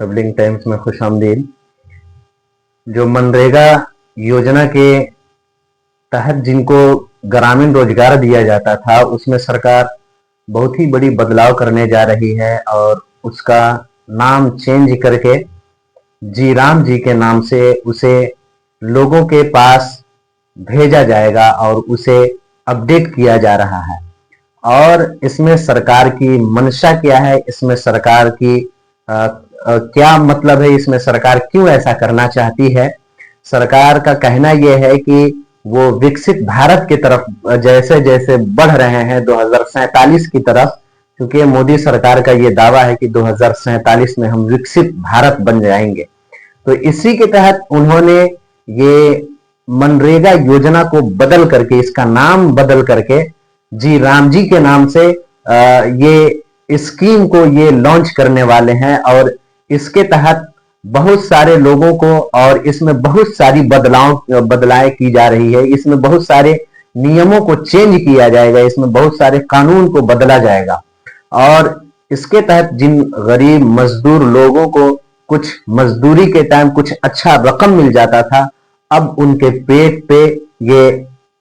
Travelling times में खुशामदीद। जो मनरेगा योजना के तहत जिनको ग्रामीण रोजगार दिया जाता था, उसमें सरकार बहुत ही बड़ी बदलाव करने जा रही है और उसका नाम चेंज करके जी राम जी के नाम से उसे लोगों के पास भेजा जाएगा और उसे अपडेट किया जा रहा है। और इसमें सरकार की मंशा क्या है, इसमें सरकार की क्या मतलब है, इसमें सरकार क्यों ऐसा करना चाहती है। सरकार का कहना यह है कि वो विकसित भारत की तरफ जैसे जैसे बढ़ रहे हैं 2047 की तरफ, क्योंकि मोदी सरकार का ये दावा है कि 2047 में हम विकसित भारत बन जाएंगे। तो इसी के तहत उन्होंने ये मनरेगा योजना को बदल करके, इसका नाम बदल करके जी राम जी के नाम से ये स्कीम को ये लॉन्च करने वाले हैं। और इसके तहत बहुत सारे लोगों को, और इसमें बहुत सारी बदलाएं की जा रही है, इसमें बहुत सारे नियमों को चेंज किया जाएगा, इसमें बहुत सारे कानून को बदला जाएगा। और इसके तहत जिन गरीब मजदूर लोगों को कुछ मजदूरी के टाइम कुछ अच्छा रकम मिल जाता था, अब उनके पेट पे ये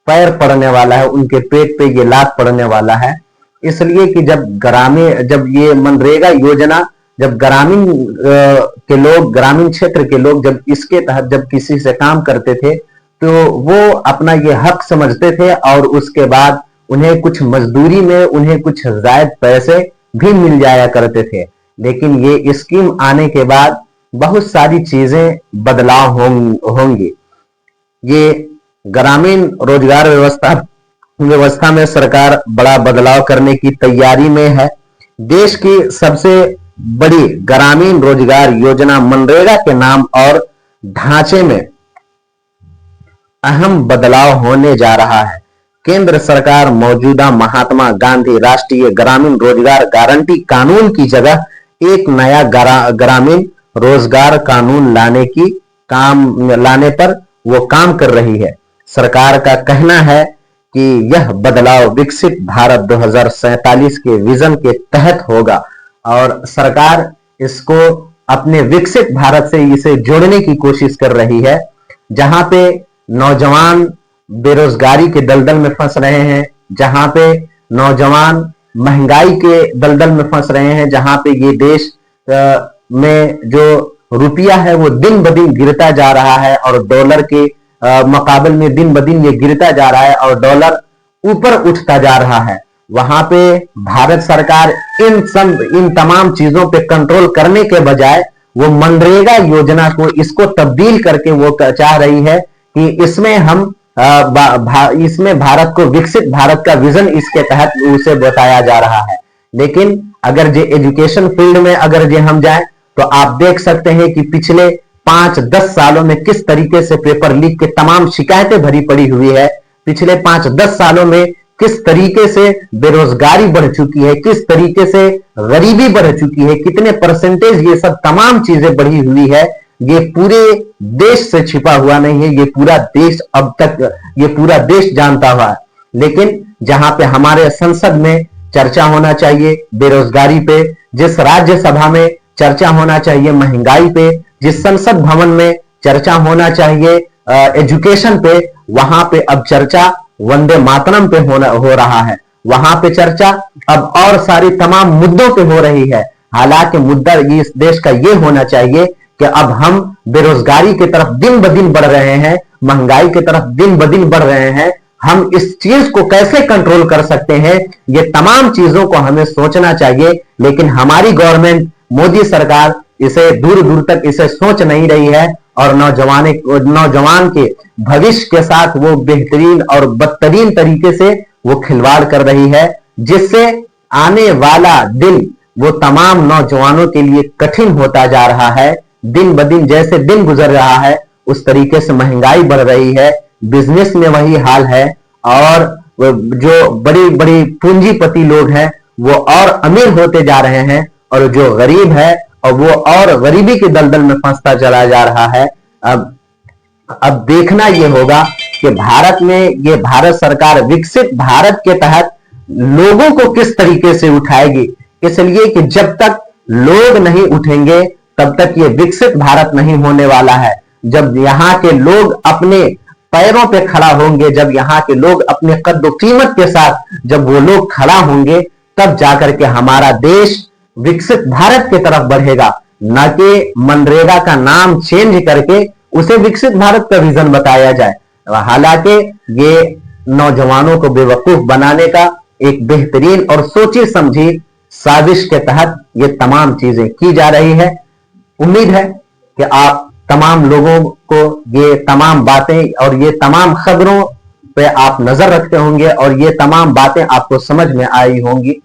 पैर पड़ने वाला है, उनके पेट पे ये लात पड़ने वाला है। इसलिए कि जब ये मनरेगा योजना, जब ग्रामीण के लोग, ग्रामीण क्षेत्र के लोग जब इसके तहत जब किसी से काम करते थे, तो वो अपना ये हक समझते थे और उसके बाद उन्हें कुछ मजदूरी में उन्हें कुछ जायद पैसे भी मिल जाया करते थे। लेकिन ये स्कीम आने के बाद बहुत सारी चीजें बदलाव होंगी। ये ग्रामीण रोजगार व्यवस्था में सरकार बड़ा बदलाव करने की तैयारी में है। देश की सबसे बड़ी ग्रामीण रोजगार योजना मनरेगा के नाम और ढांचे में अहम बदलाव होने जा रहा है। केंद्र सरकार मौजूदा महात्मा गांधी राष्ट्रीय ग्रामीण रोजगार गारंटी कानून की जगह एक नया ग्रामीण रोजगार कानून लाने पर वो काम कर रही है। सरकार का कहना है कि यह बदलाव विकसित भारत 2047 के विजन के तहत होगा और सरकार इसको अपने विकसित भारत से इसे जोड़ने की कोशिश कर रही है, जहां पे नौजवान बेरोजगारी के दलदल में फंस रहे हैं, जहां पे नौजवान महंगाई के दलदल में फंस रहे हैं, जहां पे ये देश में जो रुपया है वो दिन ब दिन गिरता जा रहा है और डॉलर के मुकाबले में दिन ब दिन ये गिरता जा रहा है और डॉलर ऊपर उठता जा रहा है। वहां पे भारत सरकार इन तमाम चीजों पे कंट्रोल करने के बजाय वो मनरेगा योजना को इसको तब्दील करके वो चाह रही है कि इसमें हम इसमें भारत को विकसित भारत का विजन इसके तहत उसे बताया जा रहा है। लेकिन अगर जो एजुकेशन फील्ड में अगर जो हम जाएं तो आप देख सकते हैं कि पिछले 5-10 सालों में किस तरीके से पेपर लीक के तमाम शिकायतें भरी पड़ी हुई है। पिछले 5-10 सालों में किस तरीके से बेरोजगारी बढ़ चुकी है, किस तरीके से गरीबी बढ़ चुकी है, कितने परसेंटेज ये सब तमाम चीजें बढ़ी हुई है। ये पूरे देश से छिपा हुआ नहीं है, ये पूरा देश अब तक ये पूरा देश जानता हुआ है। लेकिन जहां पे हमारे संसद में चर्चा होना चाहिए बेरोजगारी पे, जिस राज्यसभा में चर्चा होना चाहिए महंगाई पे, जिस संसद भवन में चर्चा होना चाहिए एजुकेशन पे, वहां पे अब चर्चा वंदे मातरम पे हो रहा है। वहां पे चर्चा अब और सारी तमाम मुद्दों पे हो रही है। हालांकि मुद्दा इस देश का ये होना चाहिए कि अब हम बेरोजगारी की तरफ दिन ब दिन बढ़ रहे हैं, महंगाई की तरफ दिन ब दिन बढ़ रहे हैं, हम इस चीज को कैसे कंट्रोल कर सकते हैं, ये तमाम चीजों को हमें सोचना चाहिए। लेकिन हमारी गवर्नमेंट, मोदी सरकार इसे दूर दूर तक इसे सोच नहीं रही है और नौजवान के भविष्य के साथ वो बेहतरीन और बदतरीन तरीके से वो खिलवाड़ कर रही है, जिससे आने वाला दिन वो तमाम नौजवानों के लिए कठिन होता जा रहा है। दिन ब दिन जैसे दिन गुजर रहा है उस तरीके से महंगाई बढ़ रही है, बिजनेस में वही हाल है और जो बड़ी बड़ी पूंजीपति लोग हैं वो और अमीर होते जा रहे हैं और जो गरीब है और वो और गरीबी के दलदल में फंसता चला जा रहा है। अब देखना ये होगा कि भारत में ये भारत सरकार विकसित भारत के तहत लोगों को किस तरीके से उठाएगी, इसलिए कि जब तक लोग नहीं उठेंगे तब तक ये विकसित भारत नहीं होने वाला है। जब यहाँ के लोग अपने पैरों पे खड़ा होंगे, जब यहाँ के लोग अपने कद्र कीमत के साथ जब वो लोग खड़ा होंगे, तब जाकर के हमारा देश विकसित भारत की तरफ बढ़ेगा, न कि मनरेगा का नाम चेंज करके उसे विकसित भारत का विजन बताया जाए। हालांकि ये नौजवानों को बेवकूफ बनाने का एक बेहतरीन और सोची समझी साजिश के तहत ये तमाम चीजें की जा रही है। उम्मीद है कि आप तमाम लोगों को ये तमाम बातें और ये तमाम खबरों पे आप नजर रखते होंगे और ये तमाम बातें आपको समझ में आई होंगी।